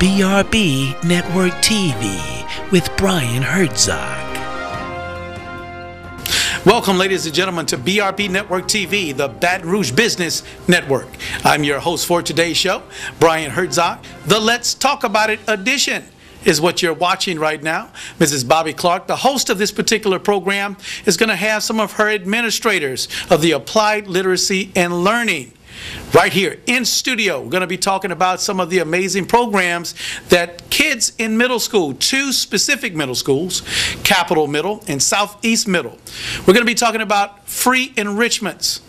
BRB Network TV with Brian Herzog. Welcome, ladies and gentlemen, to BRB Network TV, the Baton Rouge Business Network. I'm your host for today's show, Brian Herzog. The Let's Talk About It edition is what you're watching right now. Mrs. Bobby Clark, the host of this particular program, is going to have some of her administrators of the Applied Literacy and Learning right here in studio. We're going to be talking about some of the amazing programs that kids in middle school, two specific middle schools, Capital Middle and Southeast Middle. We're going to be talking about free enrichments,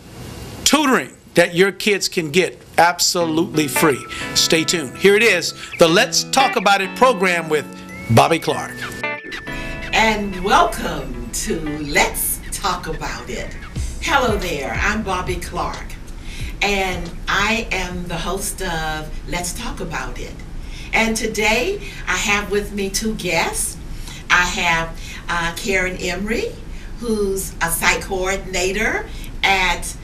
tutoring that your kids can get absolutely free. Stay tuned. Here it is, the Let's Talk About It program with Bobby Clark. And welcome to Let's Talk About It. Hello there, I'm Bobby Clark. And I am the host of Let's Talk About It. And today I have with me two guests. I have Karen Emery, who's a site coordinator at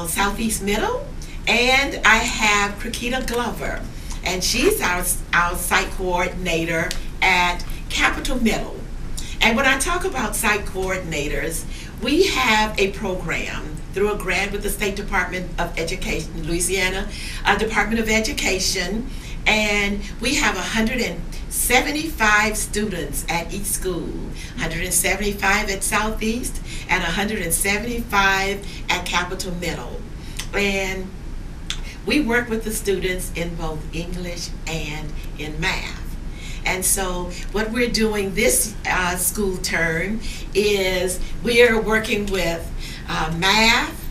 Southeast Middle. And I have Krakita Glover, and she's our site coordinator at Capital Middle. And when I talk about site coordinators, we have a program through a grant with the State Department of Education, Louisiana Department of Education, and we have 175 students at each school, 175 at Southeast and 175 at Capital Middle. And we work with the students in both English and in math. And so what we're doing this school term is we are working with math,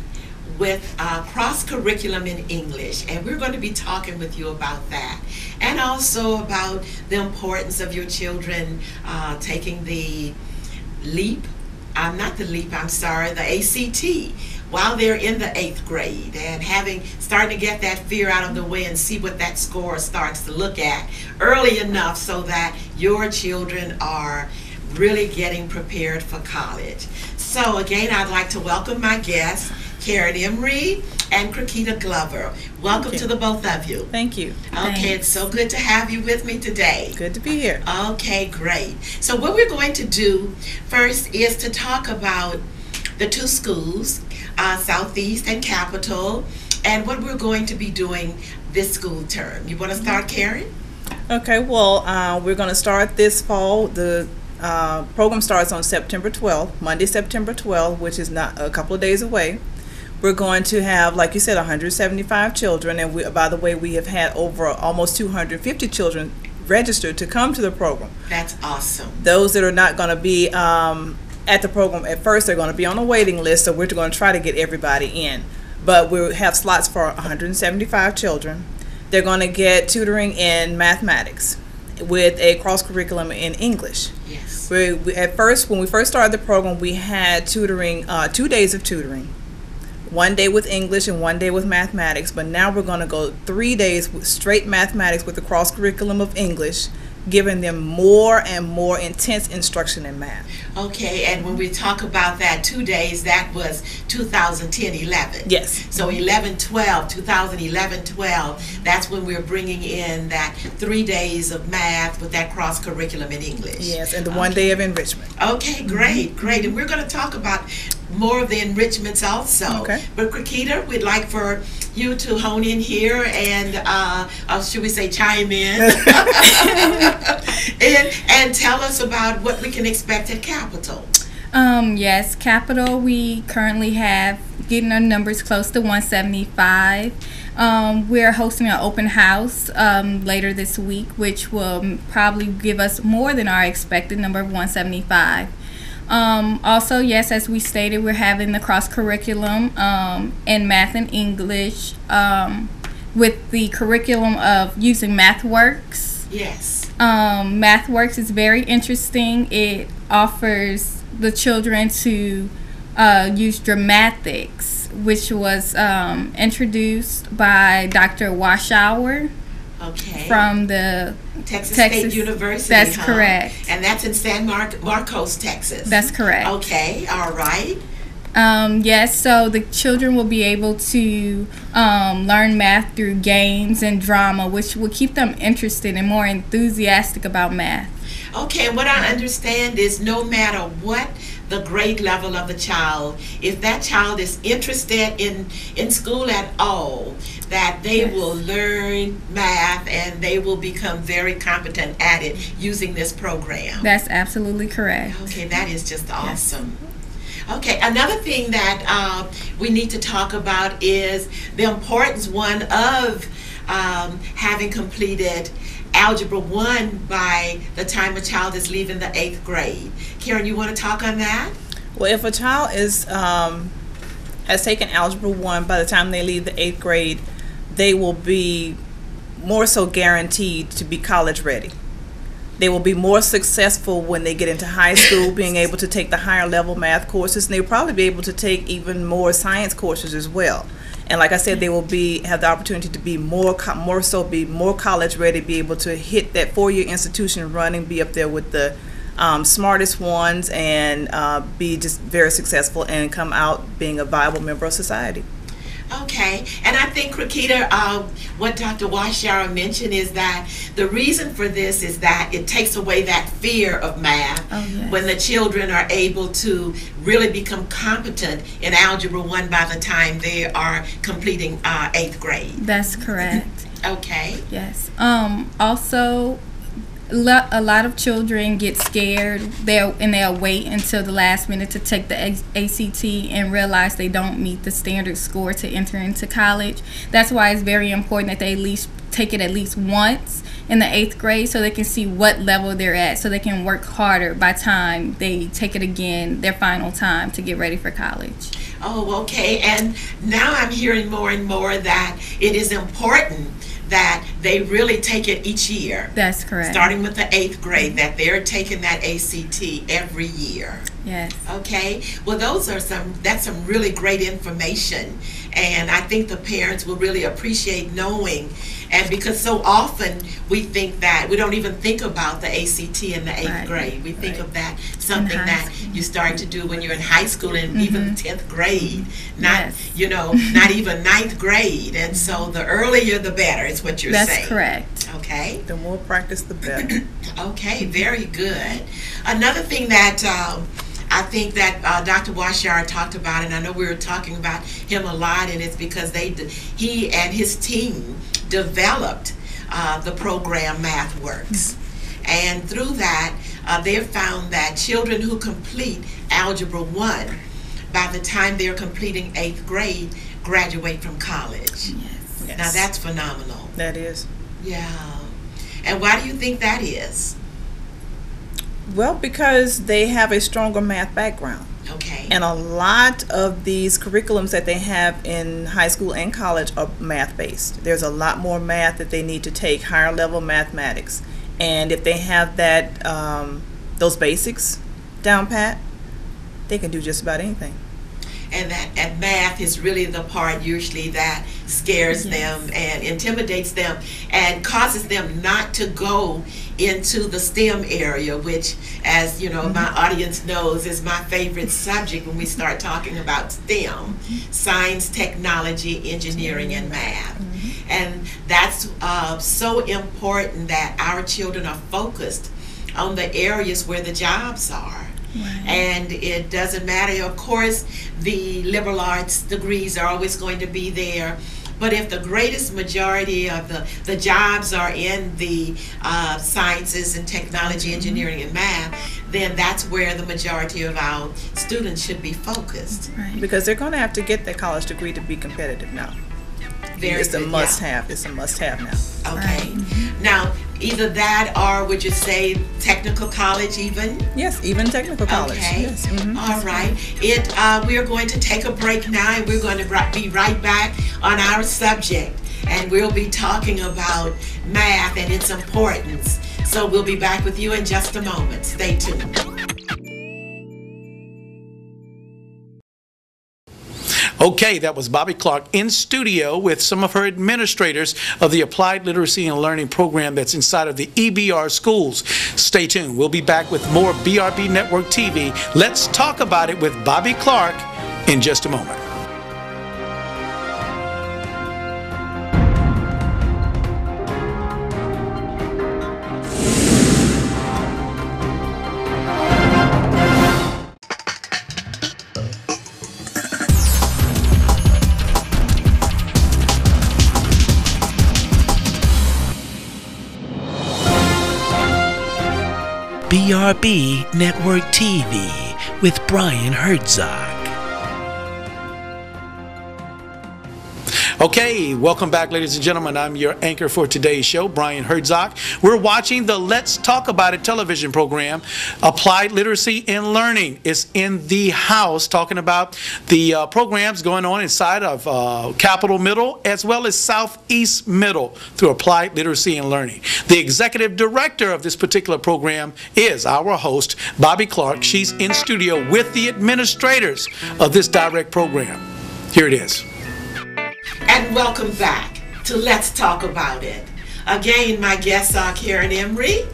with cross-curriculum in English, and we're going to be talking with you about that, and also about the importance of your children taking the leap, the ACT, while they're in the 8th grade, and starting to get that fear out of the way and see what that score starts to look at early enough so that your children are really getting prepared for college. So again, I'd like to welcome my guests, Karen Emery and Krakita Glover. Welcome to the both of you. Thank you. Okay, Thanks. It's so good to have you with me today. Good to be here. Okay, great. So what we're going to do first is to talk about the two schools, Southeast and Capital, and what we're going to be doing this school term. You want to start, Karen? Okay, well, we're going to start this fall. The program starts on September 12th, Monday, September 12th, which is not a couple of days away. We're going to have, like you said, 175 children, and by the way, we have had over almost 250 children registered to come to the program. That's awesome. Those that are not going to be at the program at first, they're going to be on a waiting list, so we're going to try to get everybody in. But we have slots for 175 children. They're going to get tutoring in mathematics with a cross-curriculum in English. Yes. At first, when we first started the program, we had tutoring, 2 days of tutoring. 1 day with English and 1 day with mathematics, but now we're going to go 3 days with straight mathematics with the cross-curriculum of English, giving them more and more intense instruction in math. Okay, and when we talk about that 2 days, that was 2010-11. Yes. So 2011-12, that's when we're bringing in that 3 days of math with that cross-curriculum in English. Yes, and the 1 day of enrichment. Okay, great, great. And we're going to talk about more of the enrichments also. Okay. But Krakita, we'd like for you to hone in here and, should we say, chime in, and tell us about what we can expect at Capital. Yes, Capital, we currently have getting our numbers close to 175. We're hosting an open house later this week, which will probably give us more than our expected number of 175. Also, yes, as we stated, we're having the cross-curriculum in math and English with the curriculum of using MathWorks. Yes. MathWorks is very interesting. It offers the children to use dramatics, which was introduced by Dr. Washauer. Okay. From the Texas State University. That's correct. And that's in San Marcos, Texas. That's correct. Okay, all right. Yes, so the children will be able to learn math through games and drama, which will keep them interested and more enthusiastic about math. Okay, what I understand is no matter what the grade level of the child, if that child is interested in school at all, that they will learn math and they will become very competent at it using this program. That's absolutely correct. Okay, that is just awesome. Okay, another thing that we need to talk about is the importance, one, of having completed Algebra 1 by the time a child is leaving the 8th grade. Karen, you want to talk on that? Well, if a child is has taken Algebra 1 by the time they leave the 8th grade, they will be more so guaranteed to be college ready. They will be more successful when they get into high school, being able to take the higher level math courses, and they'll probably be able to take even more science courses as well. And like I said, they will have the opportunity to be more college ready, be able to hit that 4-year institution running, be up there with the smartest ones, and be just very successful and come out being a viable member of society. Okay, and I think, Rakita, what Dr. Washara mentioned is that the reason for this is that it takes away that fear of math when the children are able to really become competent in Algebra 1 by the time they are completing 8th grade. That's correct. Okay. Yes. Also, a lot of children get scared they'll wait until the last minute to take the ACT and realize they don't meet the standard score to enter into college. That's why it's very important that they at least take it at least once in the 8th grade so they can see what level they're at, so they can work harder by time they take it again their final time to get ready for college. Oh, okay. And now I'm hearing more and more that it is important that they really take it each year. That's correct. Starting with the 8th grade, that they're taking that ACT every year. Yes. Okay. Well, that's some really great information, and I think the parents will really appreciate knowing. And because so often we think that we don't even think about the ACT in the 8th grade. We think of that something that you start to do when you're in high school and even 10th grade, not not even 9th grade. And so the earlier the better is what you're saying. That's correct. Okay. The more practice, the better. Okay, very good. Another thing that I think that Dr. Washara talked about, and I know we were talking about him a lot, and it's because he and his team developed the program MathWorks. And through that, they've found that children who complete Algebra 1, by the time they're completing 8th grade, graduate from college. Yes. Now that's phenomenal. That is. Yeah. And why do you think that is? Well, because they have a stronger math background. Okay. And a lot of these curriculums that they have in high school and college are math-based. There's a lot more math that they need to take, higher level mathematics. And if they have that, those basics down pat, they can do just about anything. And math is really the part usually that scares them and intimidates them and causes them not to go into the STEM area, which, as you know, my audience knows, is my favorite subject when we start talking about STEM: science, technology, engineering, and math. And that's so important that our children are focused on the areas where the jobs are. Right. And it doesn't matter, of course, the liberal arts degrees are always going to be there, but if the greatest majority of the jobs are in the sciences and technology, engineering, and math, then that's where the majority of our students should be focused. Right. Because they're going to have to get their college degree to be competitive now. It's a must-have. It's a must-have now. Okay. Now, either that or would you say technical college even? Yes, even technical college. Okay. Yes. All right. We are going to take a break now, and we're going to be right back on our subject, and we'll be talking about math and its importance. So we'll be back with you in just a moment. Stay tuned. Okay, that was Bobby Clark in studio with some of her administrators of the Applied Literacy and Learning program that's inside of the EBR schools. Stay tuned. We'll be back with more BRB Network TV. Let's talk about it with Bobby Clark in just a moment. BRB Network TV with Brian Herzog. Okay, welcome back, ladies and gentlemen. I'm your anchor for today's show, Brian Herzog. We're watching the Let's Talk About It television program, Applied Literacy and Learning. It's in the house, talking about the programs going on inside of Capital Middle as well as Southeast Middle through Applied Literacy and Learning. The executive director of this particular program is our host, Bobby Clark. She's in studio with the administrators of this direct program. Here it is. And welcome back to Let's Talk About It. Again, my guests are Karen Emery,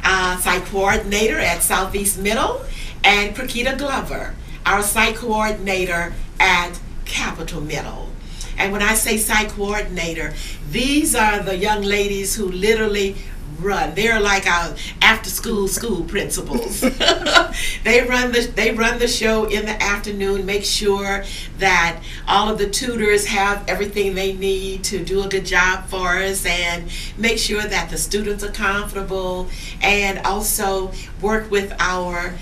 site coordinator at Southeast Middle, and Prakita Glover, our site coordinator at Capital Middle. And when I say site coordinator, these are the young ladies who literally run. They're like our after-school principals. They run the show in the afternoon, make sure that all of the tutors have everything they need to do a good job for us, and make sure that the students are comfortable, and also work with our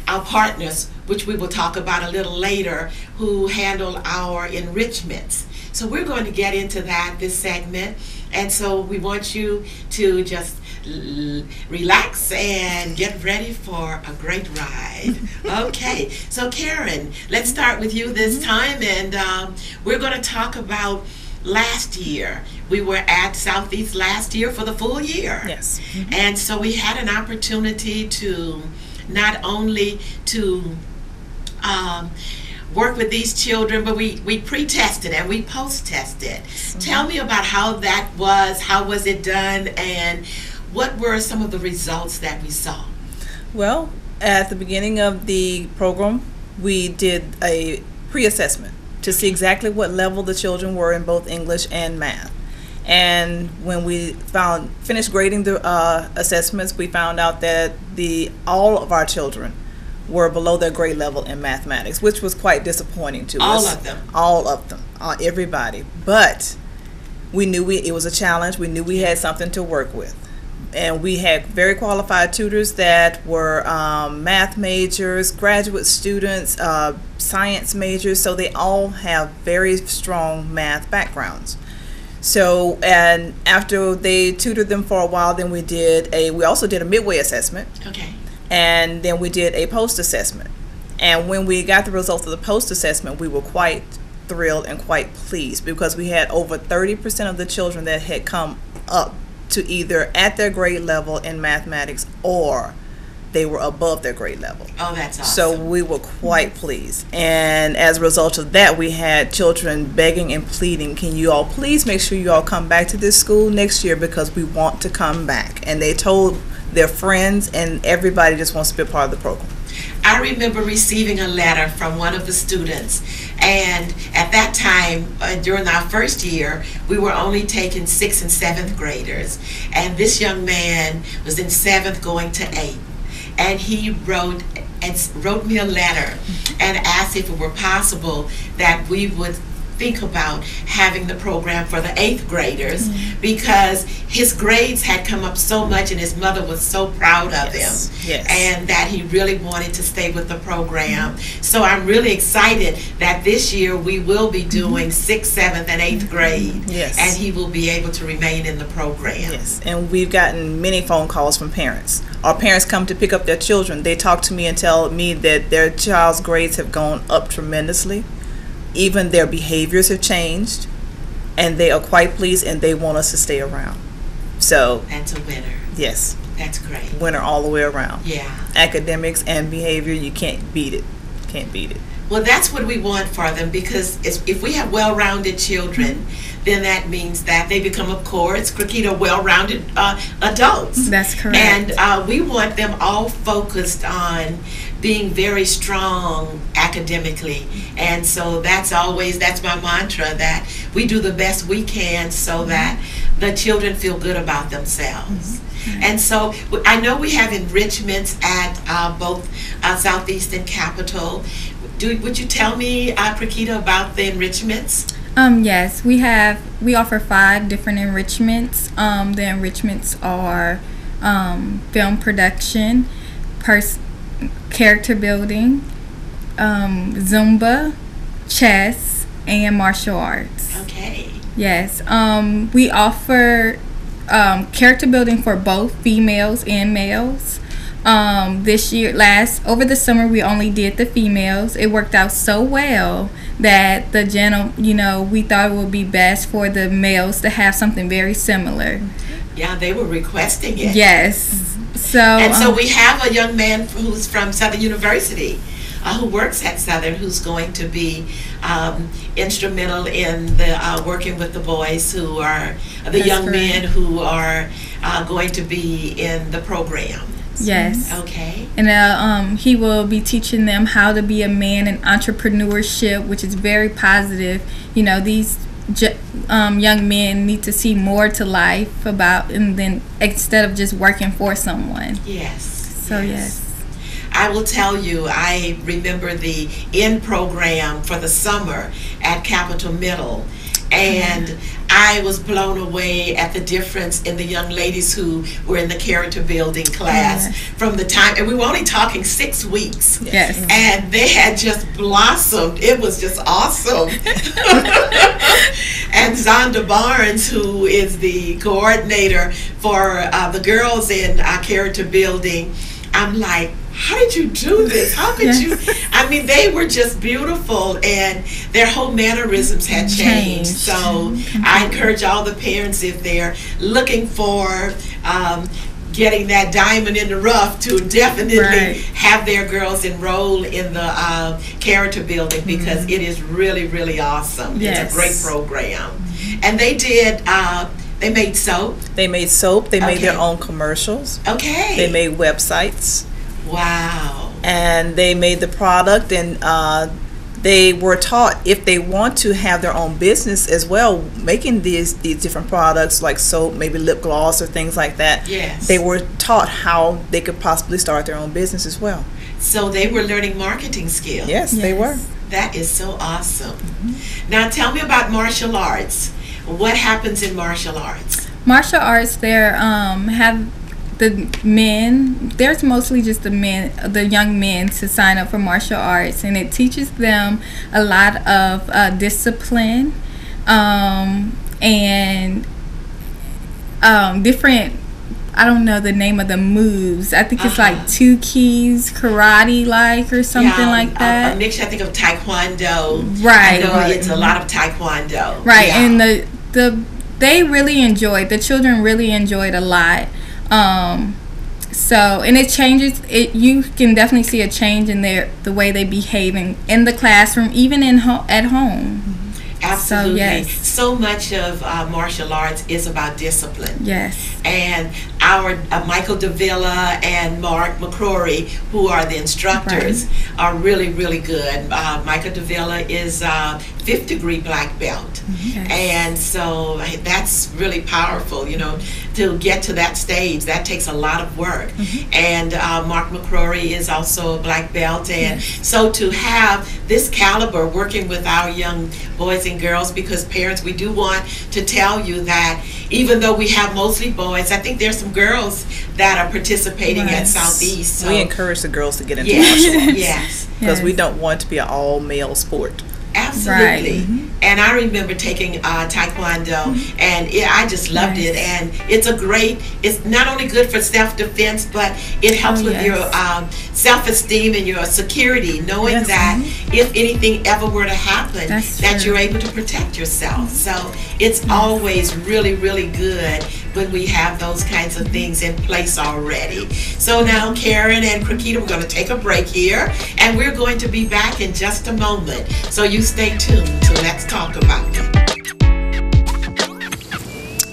partners, which we will talk about a little later, who handle our enrichments. So we're going to get into that this segment. And so we want you to just relax and get ready for a great ride. Okay, so Karen, let's start with you this time, and we're going to talk about last year. We were at Southeast last year for the full year. Yes. And so we had an opportunity to not only to work with these children, but we pre-tested and we post-tested. Tell me about how that was, how was it done, and what were some of the results that we saw? Well, at the beginning of the program, we did a pre-assessment to see exactly what level the children were in both English and math. And when we finished grading the assessments, we found out that all of our children were below their grade level in mathematics, which was quite disappointing to us. All of them, everybody. But we knew it was a challenge. We knew we had something to work with. And we had very qualified tutors that were math majors, graduate students, science majors, so they all have very strong math backgrounds. So, and after they tutored them for a while, then we also did a midway assessment. Okay. And then we did a post-assessment. And when we got the results of the post-assessment, we were quite thrilled and quite pleased, because we had over 30% of the children that had come up to either at their grade level in mathematics or they were above their grade level. Oh, that's awesome. So we were quite pleased. And as a result of that, we had children begging and pleading, can you all please make sure you all come back to this school next year, because we want to come back. And they told their friends, and everybody just wants to be a part of the program. I remember receiving a letter from one of the students, and at that time, during our first year, we were only taking 6th and 7th graders, and this young man was in 7th going to 8th, and he wrote me a letter and asked if it were possible that we would think about having the program for the 8th graders, because his grades had come up so much and his mother was so proud of him, and that he really wanted to stay with the program. So I'm really excited that this year we will be doing 6th, 7th, and 8th grade, and he will be able to remain in the program. Yes, and we've gotten many phone calls from parents. Our parents come to pick up their children. They talk to me and tell me that their child's grades have gone up tremendously. Even their behaviors have changed, and they are quite pleased, and they want us to stay around. So that's a winner. Yes. That's great. Winner all the way around. Yeah. Academics and behavior, you can't beat it. Can't beat it. Well, that's what we want for them, because if we have well-rounded children, then that means that they become, of course, Krakita, well-rounded adults. That's correct. And we want them all focused on being very strong academically. And so that's my mantra, that we do the best we can so that the children feel good about themselves. And so I know we have enrichments at both Southeast and Capitol. Would you tell me, Krakita, about the enrichments? Yes, we offer 5 different enrichments. The enrichments are film production, character building, Zumba, chess, and martial arts. Okay. Yes, we offer character building for both females and males. This year, over the summer, we only did the females. It worked out so well that we thought it would be best for the males to have something very similar. Yeah, they were requesting it. Yes. So we have a young man who's from Southern University, who works at Southern, who's going to be instrumental in the working with the boys who are the young men who are going to be in the program. Yes. Okay. And he will be teaching them how to be a man in entrepreneurship, which is very positive. These young men need to see more to life and then instead of just working for someone. Yes. So yes. I will tell you, I remember the end program for the summer at Capitol Middle, and I was blown away at the difference in the young ladies who were in the character building class from the time, and we were only talking 6 weeks. Yes. And they had just blossomed. It was just awesome. And Zonda Barnes, who is the coordinator for the girls in character building, I'm like, how did you do this? How could you? I mean, they were just beautiful, and their whole mannerisms had changed. So I encourage all the parents, if they're looking for getting that diamond in the rough, to definitely have their girls enroll in the character building, because it is really, really awesome. Yes. It's a great program. And they did, they made soap. They made soap. They made their own commercials. Okay. They made websites. Wow. And they made the product, and they were taught, if they want to have their own business as well, making these different products like soap, maybe lip gloss or things like that. Yes. They were taught how they could possibly start their own business as well. So they were learning marketing skills. Yes, they were. That is so awesome. Now tell me about martial arts. What happens in martial arts? Martial arts, have the men, there's mostly just the young men to sign up for martial arts, and it teaches them a lot of discipline and different, I don't know the name of the moves. I think it's like 2 keys, karate like or something like that. A mixture, I think, of taekwondo. Right. I know it's a lot of taekwondo. Right, and they really enjoyed, the children really enjoyed a lot. So, and it changes, you can definitely see a change in the way they behave in the classroom, even at home. Absolutely. So, yes. So much of martial arts is about discipline. Yes. And our Michael Davila and Mark McCrory, who are the instructors, are really, really good. Michael Davila is 5th degree black belt. Yes. And so that's really powerful, to get to that stage. That takes a lot of work. And Mark McCrory is also a black belt. And so to have this caliber working with our young boys and girls, because parents, we do want to tell you that even though we have mostly boys, I think there's some girls that are participating at Southeast. So we encourage the girls to get into martial arts. Yes. Because we don't want it to be an all-male sport. Absolutely. And I remember taking taekwondo, and I just loved it. And it's not only good for self-defense, but it helps with your self-esteem and your security, knowing that if anything ever were to happen, that you're able to protect yourself. So it's always really, really good when we have those kinds of things in place already. So now Karen and Krakita, we're going to take a break here, and we're going to be back in just a moment. So you stay tuned to Let's Talk About It.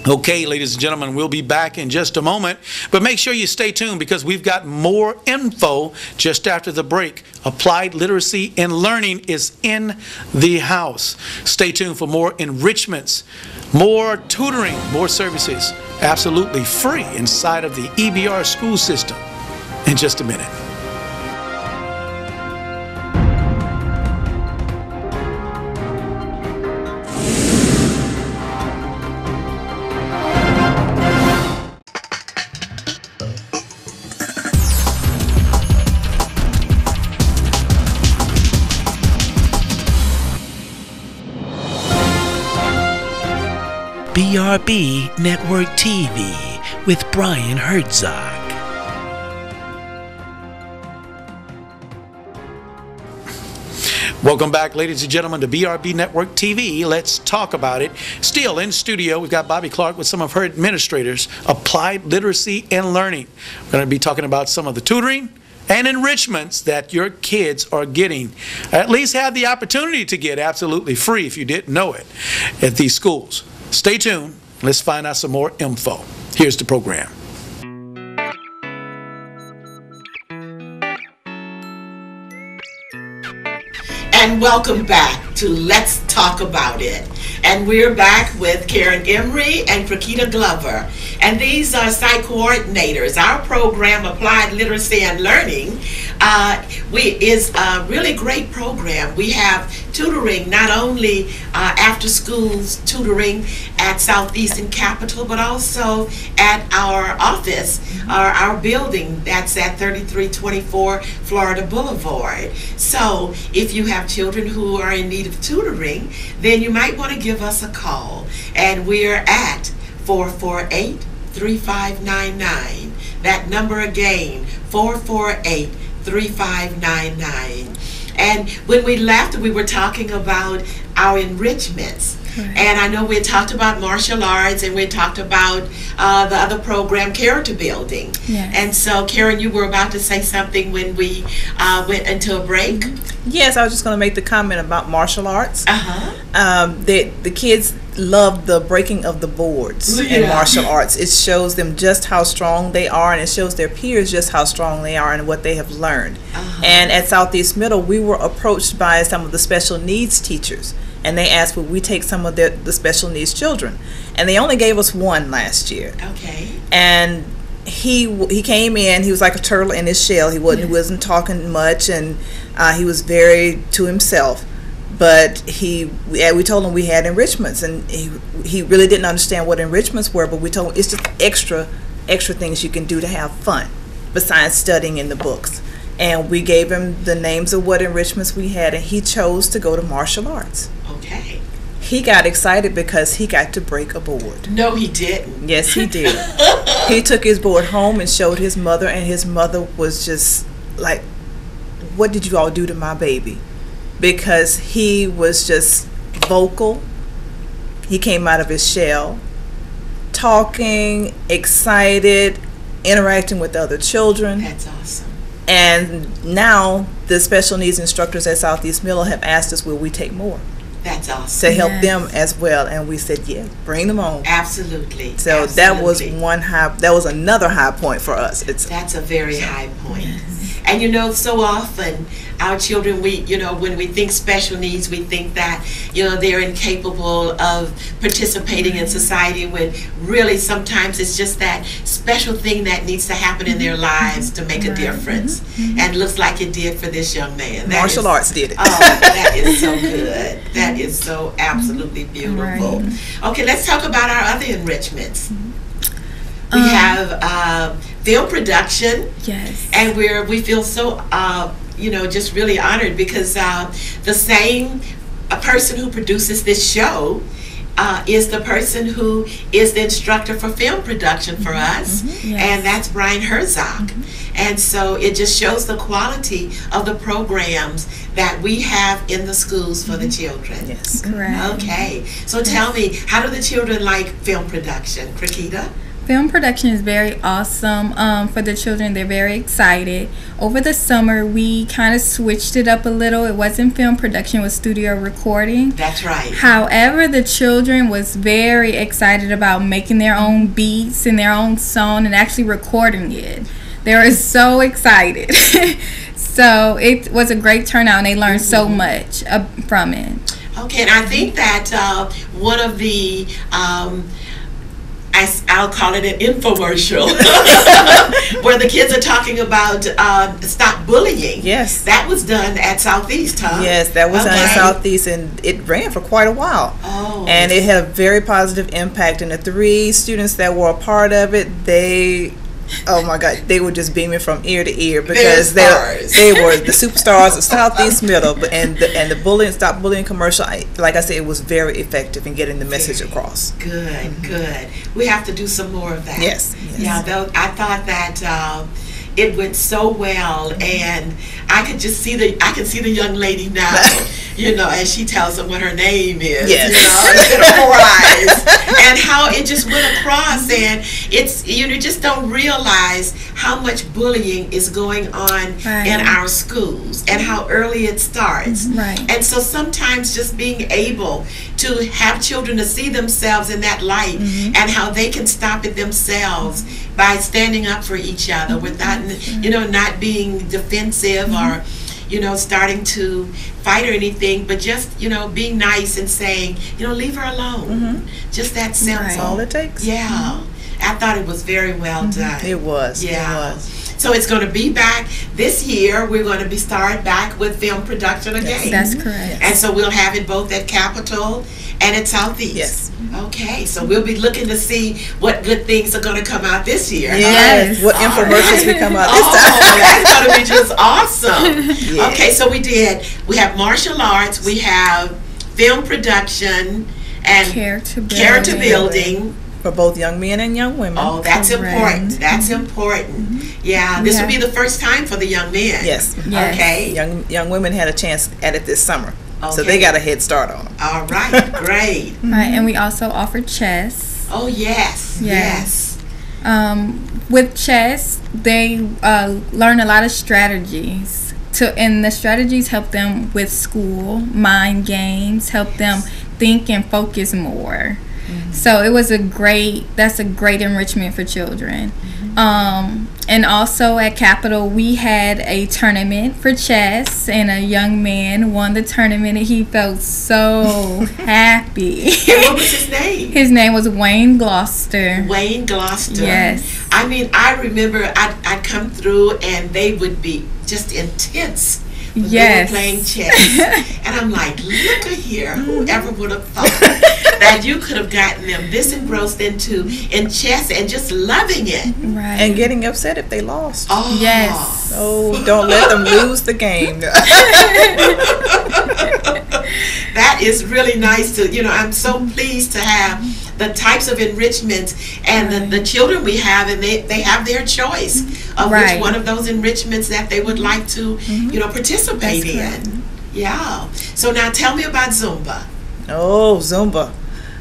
Okay, ladies and gentlemen, we'll be back in just a moment, but make sure you stay tuned because we've got more info just after the break. Applied Literacy and Learning is in the house. Stay tuned for more enrichments, more tutoring, more services, absolutely free inside of the EBR school system in just a minute. BRB Network TV with Brian Herzog. Welcome back, ladies and gentlemen, to BRB Network TV. Let's talk about it. Still in studio, we've got Bobby Clark with some of her administrators, Applied Literacy and Learning. We're going to be talking about some of the tutoring and enrichments that your kids are getting, at least have the opportunity to get absolutely free if you didn't know it at these schools. Stay tuned. Let's find out some more info. Here's the program. And welcome back to Let's Talk About It. And we're back with Karen Emery and Rakita Glover. And these are site coordinators. Our program, Applied Literacy and Learning, is a really great program. We have tutoring, not only after schools tutoring at Southeastern Capital, but also at our office, our building that's at 3324 Florida Boulevard. So if you have children who are in need of tutoring, then you might want to give us a call. And we're at 448-3599. That number again, 448-3599. And when we left, we were talking about our enrichments. Right. And I know we had talked about martial arts, and we talked about the other program, character building. Yes. And so, Karen, you were about to say something when we went into a break. Yes, I was just going to make the comment about martial arts. Uh-huh. The kids love the breaking of the boards in martial arts. It shows them just how strong they are, and it shows their peers just how strong they are and what they have learned. Uh-huh. And at Southeast Middle, we were approached by some of the special needs teachers, and they asked would we take some of the special needs children, and they only gave us one last year. Okay. And he came in, he was like a turtle in his shell. He wasn't talking much, and he was very to himself. But we told him we had enrichments, and he really didn't understand what enrichments were, but we told him it's just extra things you can do to have fun besides studying in the books. And we gave him the names of what enrichments we had, and he chose to go to martial arts. Okay. He got excited because he got to break a board. No, he didn't. Yes, he did. He took his board home and showed his mother, and his mother was just like, "What did you all do to my baby?" Because he was just vocal. He came out of his shell, talking, excited, interacting with other children. That's awesome. And now the special needs instructors at Southeast Middle have asked us, will we take more? That's awesome. To help them as well. And we said, yeah, bring them on. Absolutely. So Absolutely. that was another high point for us. That's a very high point. Yes. And so often our children, when we think special needs, we think that, they're incapable of participating in society, when really sometimes it's just that special thing that needs to happen in their lives to make a difference. And looks like it did for this young man. Martial arts did it. Oh, that is so good. That is so absolutely beautiful. Right. Okay, let's talk about our other enrichments. We have film production. Yes. And we feel so just really honored because the same person who produces this show is the person who is the instructor for film production for us. Yes. And that's Brian Herzog. And so it just shows the quality of the programs that we have in the schools for the children. Yes. Correct. Okay. So tell me, how do the children like film production? Rakita? Film production is very awesome for the children. They're very excited. Over the summer, we kind of switched it up a little. It wasn't film production, it was studio recording. That's right. However, the children was very excited about making their own beats and their own song and actually recording it. They were so excited. So it was a great turnout, and they learned so much from it. Okay, and I think that one of the I'll call it an infomercial where the kids are talking about stop bullying. Yes. That was done at Southeast, huh? Yes, that was done at Southeast, and it ran for quite a while. Oh. And it had a very positive impact. And the 3 students that were a part of it, oh my God, they were just beaming from ear to ear because they were the superstars of Southeast Middle. And the bullying, stop bullying commercial, like I said, it was very effective in getting the message across. Good, good. We have to do some more of that. Yes. Yeah, though I thought that it went so well, and I can see the young lady now, as she tells them what her name is, instead of prize, and how it just went across, and it's you just don't realize how much bullying is going on in our schools and how early it starts. Right. And so sometimes just being able to have children to see themselves in that light and how they can stop it themselves by standing up for each other without, not being defensive or, starting to fight or anything, but just, being nice and saying, leave her alone. Just that simple. That's all it takes. Yeah. I thought it was very well done. It was. Yeah. It was. So it's going to be back this year. We're going to be starting back with film production again. That's correct. And so we'll have it both at Capitol and at Southeast. Yes. Okay, so we'll be looking to see what good things are going to come out this year. Yes. What infomercials we come out this time. Oh, that's going to be just awesome. Yeah. Okay, so we have martial arts, we have film production, and character building. For both young men and young women. Oh, that's important. That's important. Yeah, this will be the first time for the young men. Yes. Okay. Young women had a chance at it this summer. Okay. So they got a head start on them. All right, great. Right, and we also offer chess. Oh, yes. With chess, they learn a lot of strategies. And the strategies help them with school, mind games, help them think and focus more. So it was that's a great enrichment for children. And also at Capitol, we had a tournament for chess, and a young man won the tournament, and he felt so happy. And what was his name? His name was Wayne Gloucester. Wayne Gloucester. Yes. I mean, I remember I'd come through, and they would be just intense. When they were playing chess. And I'm like, look at here, whoever would have thought that you could have gotten them this engrossed in chess and just loving it. Right. And getting upset if they lost. Oh. Yes. Oh, don't let them lose the game. That is really nice to, I'm so pleased to have the types of enrichments and the children we have, and they have their choice of which one of those enrichments that they would like to, participate in. Yeah. So now tell me about Zumba. Oh, Zumba.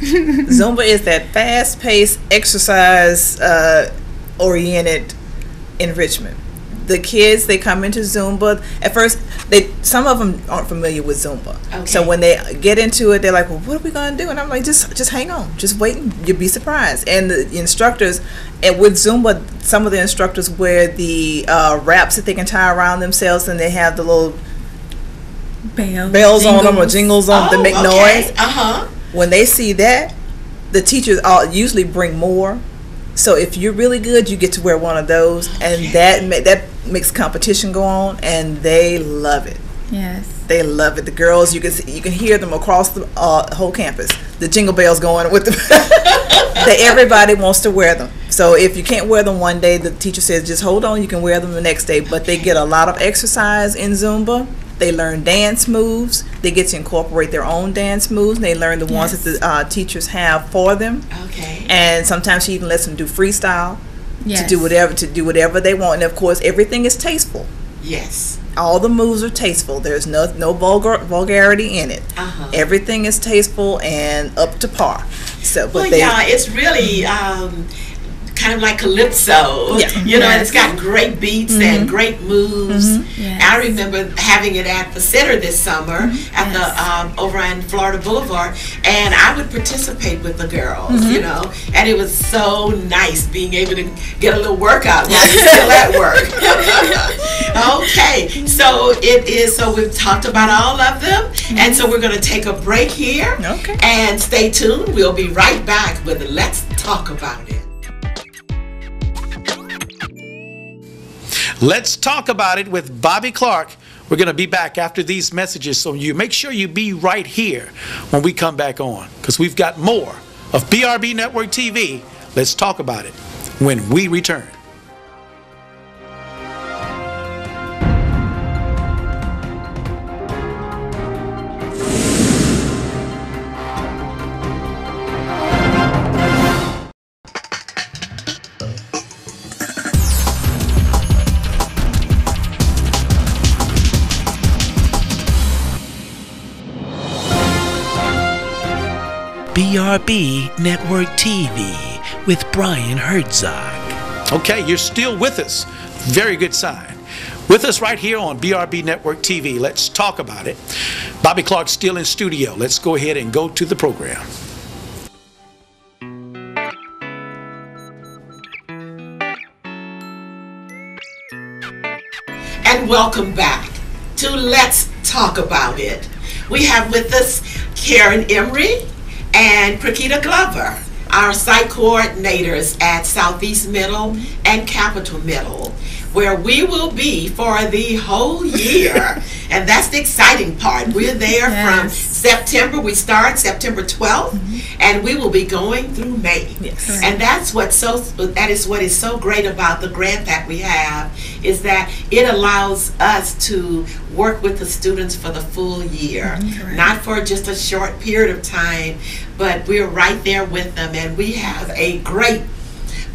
Zumba is that fast-paced, exercise-oriented enrichment. The kids, they come into Zumba. At first, some of them aren't familiar with Zumba. Okay. So when they get into it, they're like, well, what are we going to do? And I'm like, just hang on. Just wait, and you'll be surprised. And the instructors, and with Zumba, some of the instructors wear the wraps that they can tie around themselves, and they have the little bells on them or jingles on them that make noise. When they see that, the teachers usually bring more. So if you're really good, you get to wear one of those, and that makes competition go on, and they love it. Yes, they love it. The girls, you can hear them across the whole campus. The jingle bells going with them. Everybody wants to wear them. So if you can't wear them one day, the teacher says just hold on. You can wear them the next day. But they get a lot of exercise in Zumba. They learn dance moves. They get to incorporate their own dance moves. They learn the ones that the teachers have for them. Okay. And sometimes she even lets them do freestyle to do whatever they want. And of course, everything is tasteful. Yes. All the moves are tasteful. There's no vulgarity in it. Everything is tasteful and up to par. So, it's really. kind of like calypso. Yeah. You know, and it's got great beats and great moves. Yes. I remember having it at the center this summer at the over on Florida Boulevard, and I would participate with the girls, you know, and it was so nice being able to get a little workout while you're still at work. Okay, so it is. So we've talked about all of them, and so we're going to take a break here. Okay. And stay tuned. We'll be right back with Let's Talk About It. Let's talk about it with Bobby Clark. We're going to be back after these messages, so you make sure you be right here when we come back on, because we've got more of BRB Network TV. Let's talk about it when we return. BRB Network TV with Brian Herzog. Okay, you're still with us. Very good sign. With us right here on BRB Network TV. Let's talk about it. Bobby Clark's still in studio. Let's go ahead and go to the program. And welcome back to Let's Talk About It. We have with us Karen Emery and Prakita Glover, our site coordinators at Southeast Middle and Capital Middle, where we will be for the whole year. And that's the exciting part. We're there from September. We start September 12th, and we will be going through May. Yes. And that is what is so great about the grant that we have, is that it allows us to work with the students for the full year, not for just a short period of time, but we're right there with them, and we have a great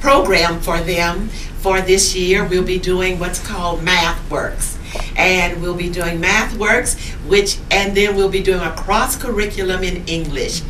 program for them. For this year, we'll be doing what's called Math Works. And we'll be doing Math Works, and then we'll be doing a cross-curriculum in English.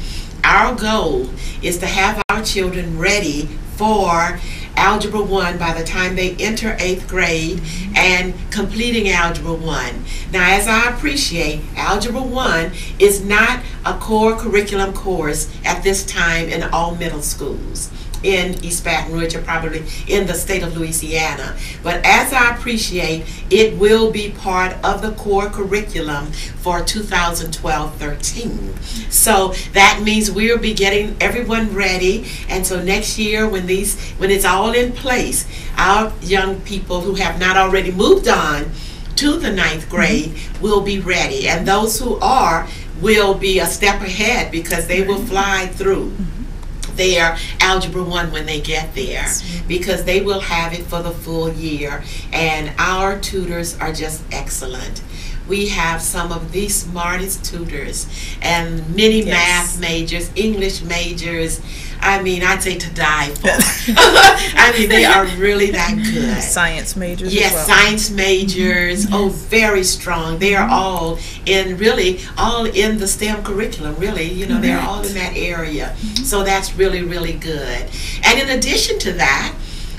Our goal is to have our children ready for Algebra 1 by the time they enter 8th grade and completing Algebra 1. Now, as I appreciate, Algebra 1 is not a core curriculum course at this time in all middle schools in East Baton Rouge, or probably in the state of Louisiana. But as I appreciate, it will be part of the core curriculum for 2012-13. So that means we'll be getting everyone ready, and so next year when it's all in place, our young people who have not already moved on to the 9th grade will be ready, and those who are will be a step ahead because they will fly through their Algebra 1 when they get there, because they will have it for the full year, and our tutors are just excellent. We have some of the smartest tutors and many math majors, English majors. I mean, I'd say to die for. I mean, they are really that good. Science majors. Yes, as well. Science majors. Oh, very strong. They are all in the STEM curriculum. Really, you know, they're all in that area. So that's really, really good. And in addition to that,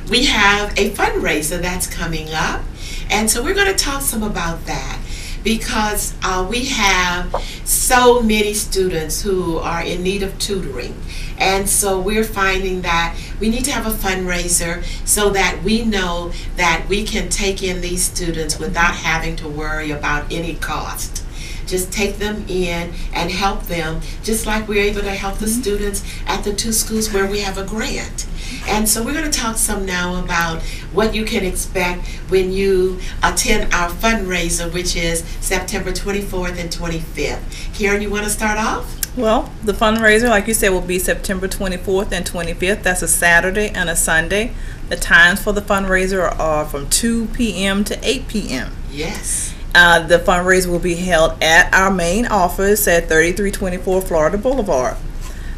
we have a fundraiser that's coming up, and so we're going to talk some about that, because we have so many students who are in need of tutoring. And so we're finding that we need to have a fundraiser so that we know that we can take in these students without having to worry about any cost. Just take them in and help them, just like we're able to help the students at the 2 schools where we have a grant. And so we're going to talk some now about what you can expect when you attend our fundraiser, which is September 24th and 25th. Karen, you want to start off? Well, the fundraiser, like you said, will be September 24th and 25th. That's a Saturday and a Sunday. The times for the fundraiser are from 2 p.m. to 8 p.m. Yes. The fundraiser will be held at our main office at 3324 Florida Boulevard.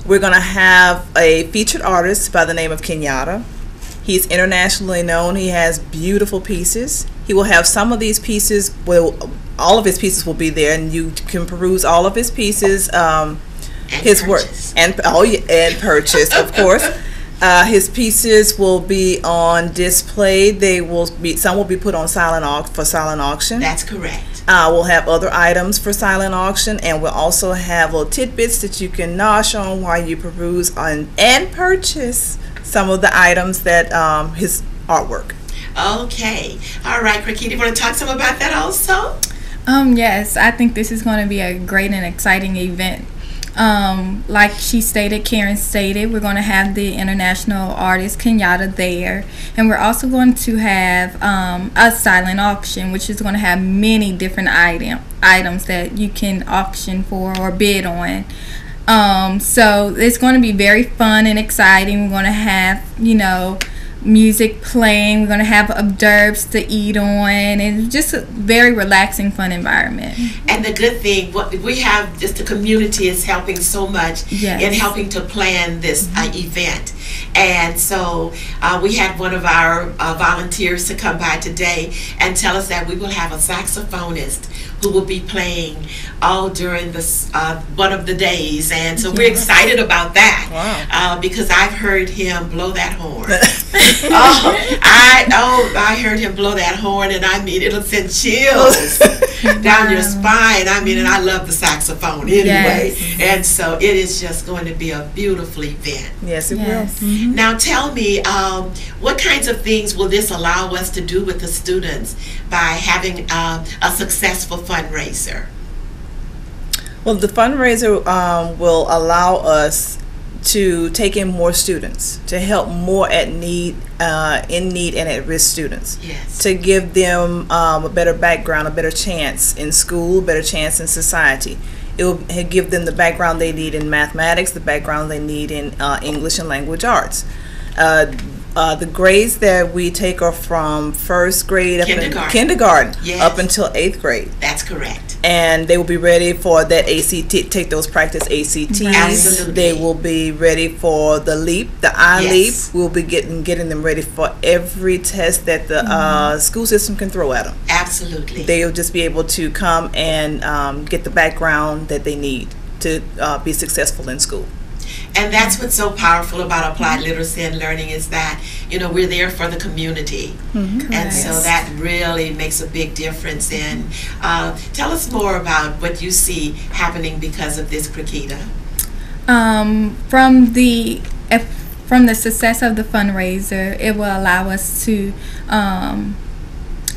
We're going to have a featured artist by the name of Kenyatta. He's internationally known. He has beautiful pieces. He will have some of these pieces, all of his pieces will be there, and you can peruse all of his pieces, his work, and purchase, of course. His pieces will be on display. Some will be put on silent auction. That's correct. We'll have other items for silent auction, and we'll also have little tidbits that you can nosh on while you peruse and purchase some of the items that his artwork. Okay. All right, Rakita, you want to talk some about that also? Yes, I think this is going to be a great and exciting event. Like Karen stated, we're going to have the international artist Kenyatta there, and we're also going to have a silent auction, which is going to have many different items that you can auction for or bid on. So it's going to be very fun and exciting. We're going to have, music playing. We're going to have hors d'oeuvres to eat on, and just a very relaxing, fun environment. And the good thing, what we have, just the community is helping so much in helping to plan this event. And so we had one of our volunteers to come by today and tell us that we will have a saxophonist who will be playing all during this one of the days, and so we're excited about that. Wow. Because I've heard him blow that horn. I heard him blow that horn, and I mean, it'll send chills down your spine. I mean, and I love the saxophone anyway, and so it is just going to be a beautiful event. Yes, it will. Mm-hmm. Now tell me, what kinds of things will this allow us to do with the students by having a successful fundraiser? Well, the fundraiser will allow us to take in more students, to help more in need and at-risk students. Yes. To give them a better background, a better chance in school, a better chance in society. It will give them the background they need in mathematics, the background they need in English and language arts. The grades that we take are from first grade kindergarten up until 8th grade. That's correct. And they will be ready for that ACT, take those practice ACTs. Absolutely. They will be ready for the LEAP, the I-LEAP. We'll be getting them ready for every test that the school system can throw at them. Absolutely. They'll just be able to come and get the background that they need to be successful in school. And that's what's so powerful about applied literacy and learning is that, we're there for the community. And so that really makes a big difference. And tell us more about what you see happening because of this, Rakita. From the success of the fundraiser, it will allow us to,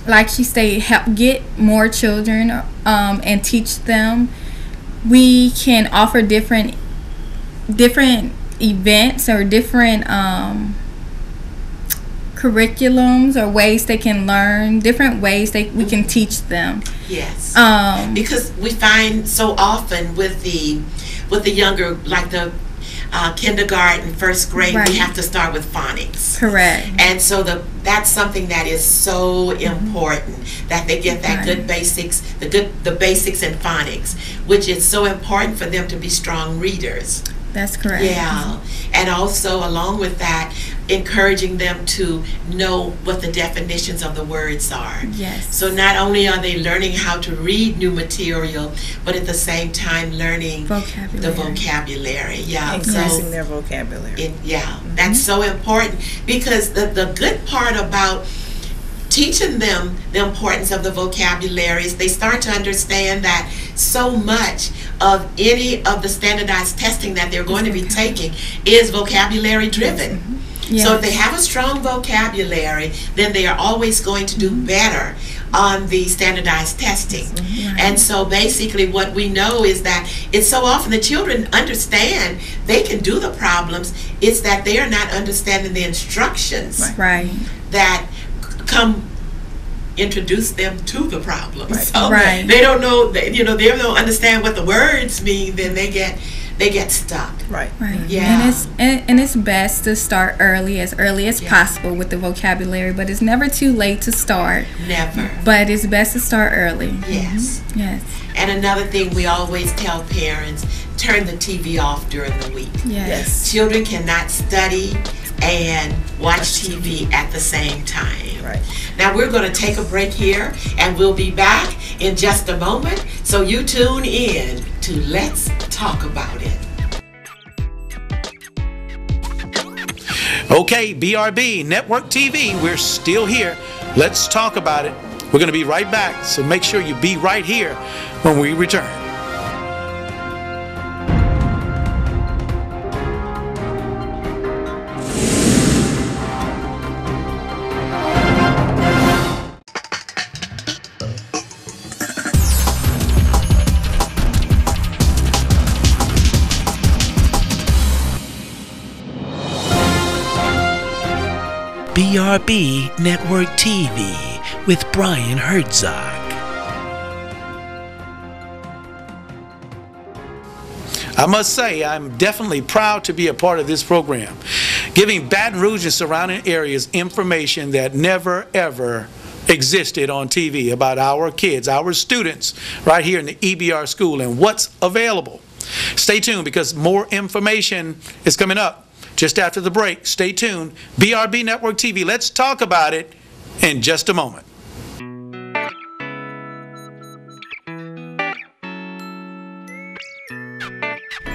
like she stated, help get more children and teach them. We can offer different events or different curriculums or ways they can learn, different ways we can teach them. Yes. Because we find so often with the younger, like the kindergarten, first grade, we have to start with phonics. Correct. And so that's something that is so important, that they get that good basics, the basics in phonics, which is so important for them to be strong readers. That's correct. Yeah. And also along with that, encouraging them to know what the definitions of the words are. Yes. So not only are they learning how to read new material, but at the same time learning the vocabulary. Yeah. Increasing their vocabulary. That's so important, because the good part about teaching them the importance of the vocabularies, they start to understand that so much of any of the standardized testing that they're going to be taking is vocabulary driven. So if they have a strong vocabulary, then they are always going to do better on the standardized testing. And so basically what we know is that it's so often the children understand they can do the problems, it's that they are not understanding the instructions that come introduce them to to the problem. Right. So Right. they don't know, they don't understand what the words mean, then they get stuck. Right. Right. Yeah. And it's best to start as early as possible with the vocabulary, but it's never too late to start. Never. But it's best to start early. Yes. Yes. And another thing we always tell parents, turn the TV off during the week. Yes. Children cannot study and watch TV at the same time. Right. Now we're going to take a break here, and we'll be back in just a moment. So you tune in to Let's Talk About It. Okay, BRB Network TV, we're still here. Let's talk about it. We're going to be right back, so make sure you be right here when we return. BRB Network TV with Brian Herzog. I must say, I'm definitely proud to be a part of this program, giving Baton Rouge and surrounding areas information that never ever existed on TV about our kids, our students, right here in the EBR school and what's available. Stay tuned because more information is coming up just after the break. Stay tuned. BRB Network TV. Let's talk about it in just a moment.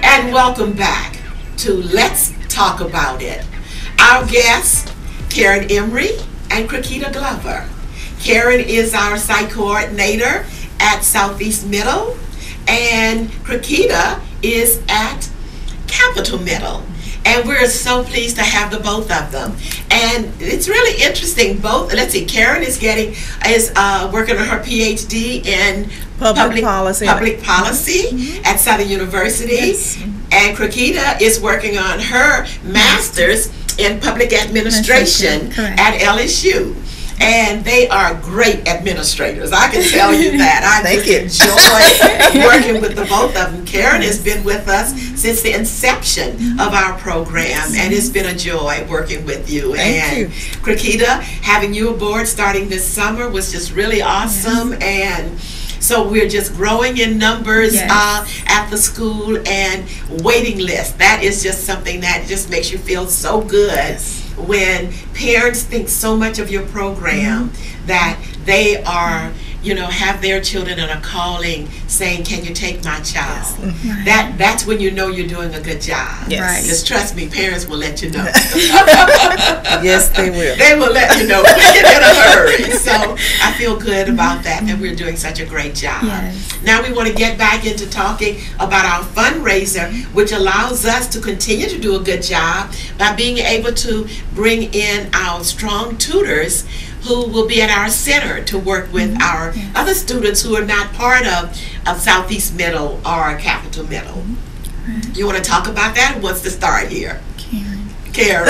And welcome back to Let's Talk About It. Our guests, Karen Emery and Krakita Glover. Karen is our site coordinator at Southeast Middle, and Krakita is at Capital Middle. And we're so pleased to have the both of them. And it's really interesting. Let's see, Karen is working on her PhD in public policy at Southern University. Yes. And Krakita is working on her master's in public administration at LSU. And they are great administrators. I can tell you that. I just enjoy working with the both of them. Karen has been with us since the inception of our program, and it's been a joy working with you. Thank you. Krakita, having you aboard starting this summer was just really awesome. Yes. And so we're just growing in numbers at the school, and waiting list. That is just something that just makes you feel so good when parents think so much of your program that they are, have their children and are calling saying, "Can you take my child?" Yes. That's when you know you're doing a good job. Yes. Right. Just trust me, parents will let you know. Yes, they will. They will let you know in a hurry. So I feel good about that, and we're doing such a great job. Yes. Now we want to get back into talking about our fundraiser, which allows us to continue to do a good job by being able to bring in our strong tutors who will be at our center to work with our other students who are not part of Southeast Middle or Capital Middle. You want to talk about that? Who wants to start here? Karen.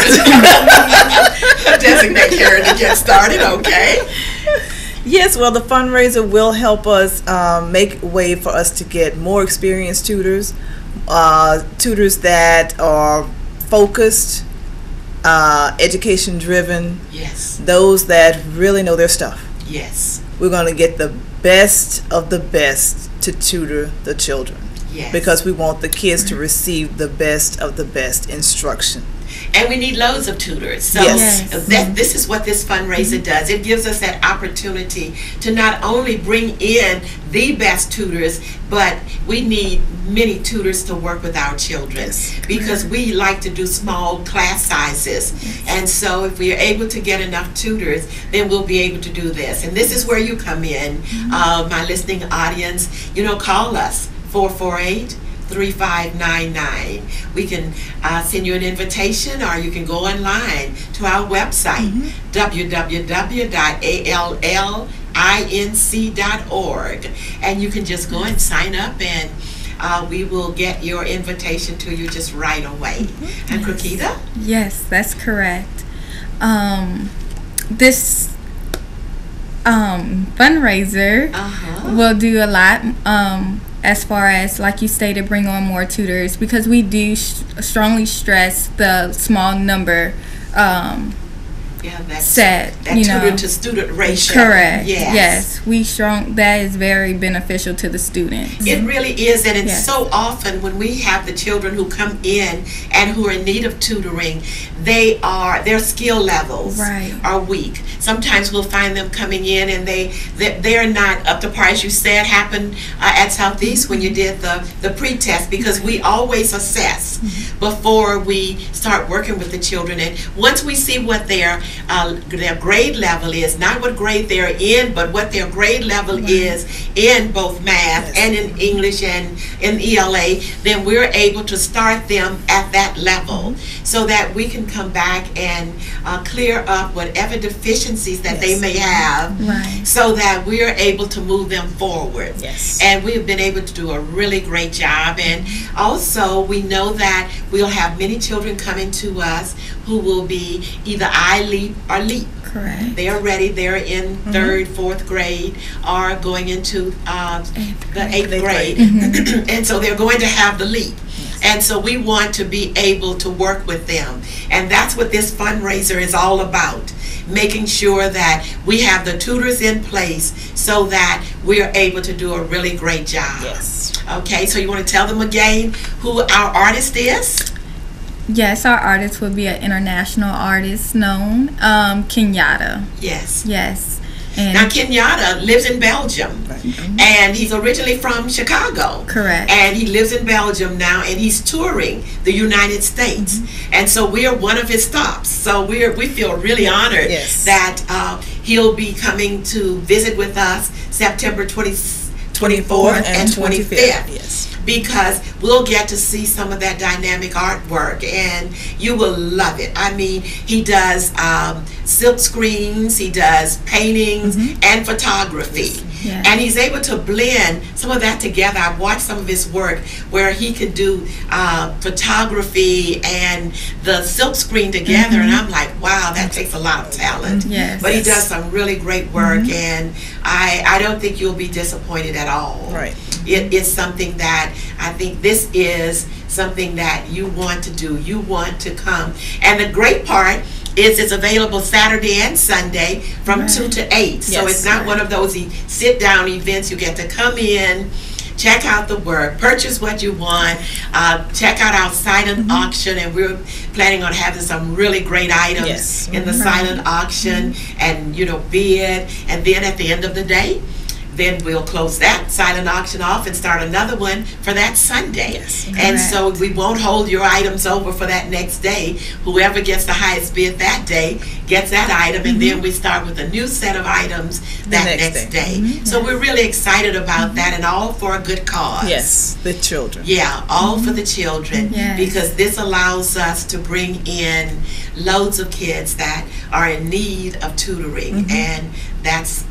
Designate Karen to get started, okay? Yes, well, the fundraiser will help us make way for us to get more experienced tutors, tutors that are focused, education driven. Yes. Those that really know their stuff. Yes. We're going to get the best of the best to tutor the children. Yes. Because we want the kids to receive the best of the best instruction. And we need loads of tutors. So this is what this fundraiser does. It gives us that opportunity to not only bring in the best tutors, but we need many tutors to work with our children, because we like to do small class sizes. And so if we are able to get enough tutors, then we'll be able to do this. And this is where you come in, my listening audience. Call us, 448-3599. We can send you an invitation, or you can go online to our website, www.allinc.org, and you can just go and sign up, and we will get your invitation to you just right away. And Krakita? Yes, that's correct. This fundraiser will do a lot. As far as, like you stated, bring on more tutors, because we do strongly stress the small number Yeah, that's set. that tutor to student ratio. Correct. Yes. Yes. We strong. That is very beneficial to the students. It really is, and it's Yes. so often when we have the children who come in and who are in need of tutoring, their skill levels Right. are weak. Sometimes we'll find them coming in and they're not up to par, as you said happened at Southeast when you did the pre-test, because we always assess before we start working with the children, and once we see what their grade level is, not what grade they're in, but what their grade level is in both math and in English and in ELA, then we're able to start them at that level so that we can come back and clear up whatever deficiencies that they may have, Right. so that we're able to move them forward. Yes. And we have been able to do a really great job. And also, we know that we'll have many children coming to us who will be either iLEAP or LEAP. Correct. They are ready. They're in third, fourth grade, or going into the eighth grade. And so they're going to have the LEAP. And so we want to be able to work with them. And that's what this fundraiser is all about. Making sure that we have the tutors in place so that we're able to do a really great job. Yes. Okay, so you want to tell them again who our artist is? Yes, our artist will be an international artist known, Kenyatta. Yes. Yes. And Now, Kenyatta lives in Belgium, and he's originally from Chicago. Correct. And he lives in Belgium now, and he's touring the United States. And so we are one of his stops. So we feel really honored that he'll be coming to visit with us September 24th and 25th. Yes. Because we'll get to see some of that dynamic artwork, and you will love it. I mean, he does silk screens, he does paintings and photography. Yes. And he's able to blend some of that together. I've watched some of his work where he could do photography and the silk screen together, and I'm like, wow, that takes a lot of talent. Yes. But he does some really great work, and I don't think you'll be disappointed at all. Right. It is something that I think this is something that you want to do. You want to come. And the great part is it's available Saturday and Sunday from 2 to 8. So it's not one of those sit-down events. You get to come in, check out the work, purchase what you want, check out our silent auction, and we're planning on having some really great items in the silent auction, and bid, and then at the end of the day, then we'll close that silent auction off and start another one for that Sunday. Yes. And so we won't hold your items over for that next day. Whoever gets the highest bid that day gets that item, and then we start with a new set of items that next day. So we're really excited about that, and all for a good cause. Yes, the children. Yeah, all for the children, Yes. because this allows us to bring in loads of kids that are in need of tutoring, and that's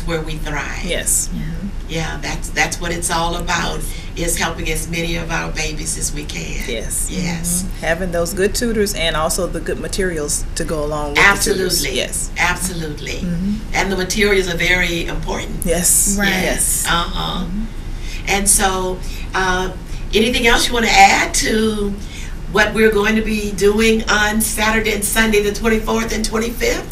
where we thrive. Yes. Yeah, that's what it's all about, is helping as many of our babies as we can. Yes. Yes. Having those good tutors and also the good materials to go along with Absolutely. the tutors. Yes. Absolutely. And the materials are very important. Yes. Right. Yes. And so, anything else you want to add to what we're going to be doing on Saturday and Sunday, the 24th and 25th?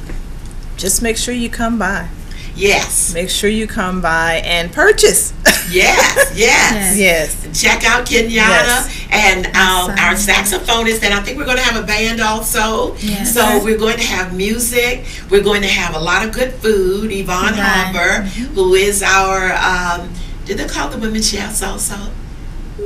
Just make sure you come by. Yes. Make sure you come by and purchase. Yes, yes. Yes. Check out Kenyatta Yes. and our saxophonist, and I think we're going to have a band also. Yes. So we're going to have music. We're going to have a lot of good food. Yvonne Harper, who is our, did they call the women chefs also?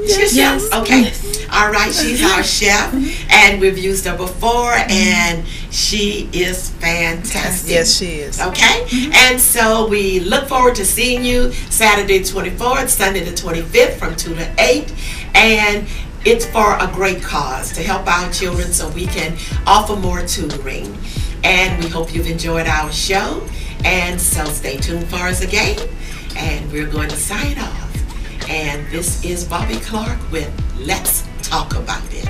She's a chef? Okay. All right. She's our chef, and we've used her before, and she is fantastic. Yes, she is. Okay? And so we look forward to seeing you Saturday 24th, Sunday the 25th from 2 to 8. And it's for a great cause, to help our children so we can offer more tutoring. And we hope you've enjoyed our show. And so stay tuned for us again. And we're going to sign off. And this is Bobby Clark with Let's Talk About It.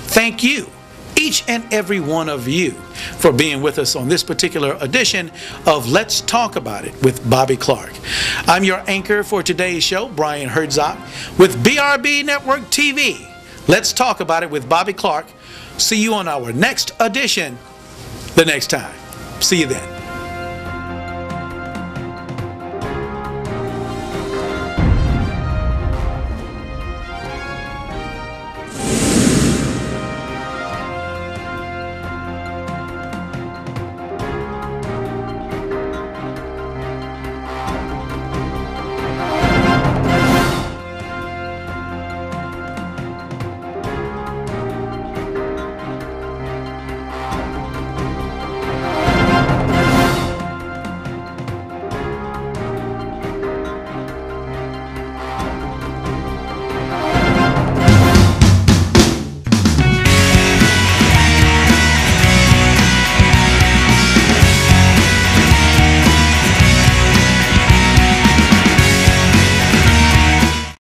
Thank you each and every one of you for being with us on this particular edition of Let's Talk About It with Bobby Clark. I'm your anchor for today's show, Brian Herzog, with BRB Network TV. Let's Talk About It with Bobby Clark. See you on our next edition the next time. See you then.